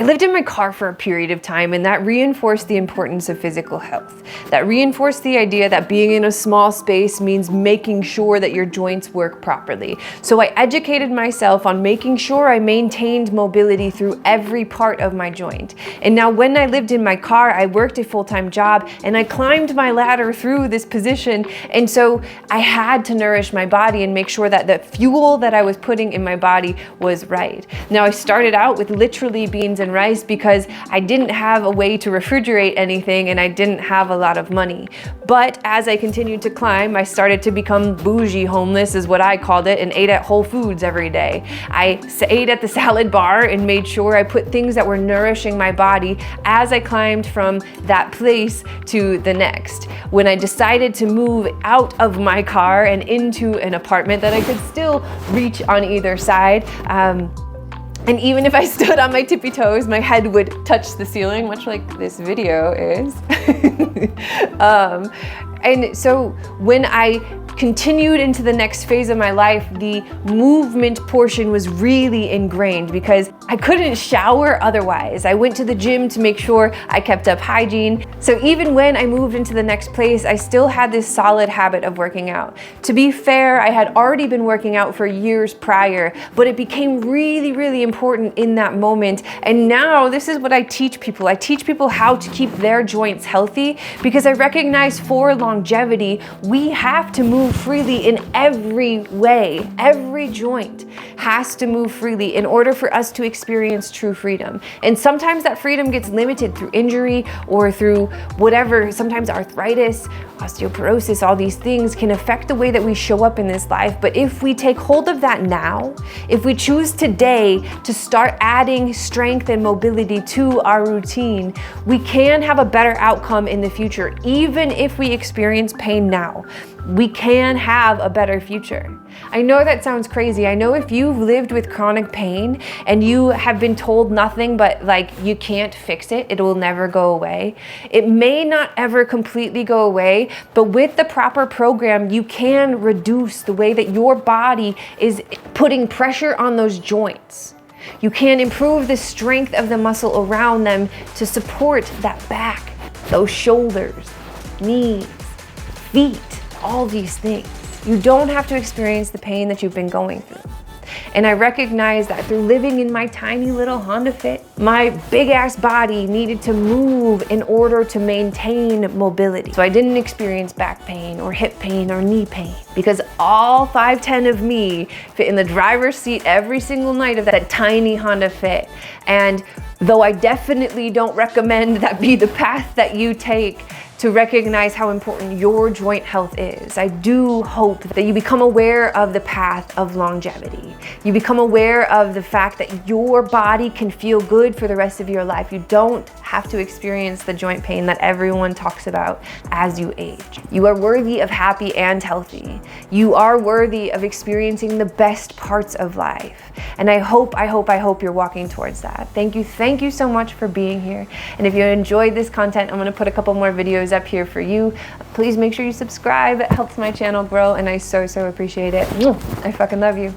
lived in my car for a period of time, and that reinforced the importance of physical health. That reinforced the idea that being in a small space means making sure that your joints work properly. So I educated myself on making sure I maintained mobility through every part of my joint. And now when I lived in my car, I worked a full-time job and I climbed my ladder through this position. And so I had to nourish my body and make sure that the fuel that I was putting in my body was right. Now I started out with literally beans and rice because I didn't have a way to refrigerate anything and I didn't have a lot of money. But as I continued to climb, I started to become bougie homeless is what I called it, and ate at Whole Foods every day. I ate at the salad bar and made sure I put things that were nourishing my body as I climbed from that place to the next. When I decided to move out of my car and into an apartment that I could still reach on either side, and even if I stood on my tippy toes, my head would touch the ceiling, much like this video is. And so when I continued into the next phase of my life, the movement portion was really ingrained because I couldn't shower otherwise. I went to the gym to make sure I kept up hygiene. So even when I moved into the next place, I still had this solid habit of working out. To be fair, I had already been working out for years prior, but it became really, really important in that moment. And now this is what I teach people. I teach people how to keep their joints healthy because I recognize for longevity, we have to move freely in every way. Every joint has to move freely in order for us to experience true freedom. And sometimes that freedom gets limited through injury or through whatever, sometimes arthritis, osteoporosis, all these things can affect the way that we show up in this life. But if we take hold of that now, if we choose today to start adding strength and mobility to our routine, we can have a better outcome in the future. Even if we experience pain now, we can have a better future. I know that sounds crazy. I know if you've lived with chronic pain and you have been told nothing but like you can't fix it, it will never go away. It may not ever completely go away, but with the proper program, you can reduce the way that your body is putting pressure on those joints. You can improve the strength of the muscle around them to support that back, those shoulders, knees, feet, all these things. You don't have to experience the pain that you've been going through. And I recognize that through living in my tiny little Honda Fit, my big ass body needed to move in order to maintain mobility. So I didn't experience back pain or hip pain or knee pain because all 5'10" of me fit in the driver's seat every single night of that tiny Honda Fit. And though I definitely don't recommend that be the path that you take to recognize how important your joint health is, I do hope that you become aware of the path of longevity. You become aware of the fact that your body can feel good for the rest of your life. You don't have to experience the joint pain that everyone talks about as you age. You are worthy of happy and healthy. You are worthy of experiencing the best parts of life. And I hope you're walking towards that. Thank you so much for being here. And if you enjoyed this content, I'm gonna put a couple more videos up here for you. Please make sure you subscribe. It helps my channel grow and I so appreciate it. I fucking love you.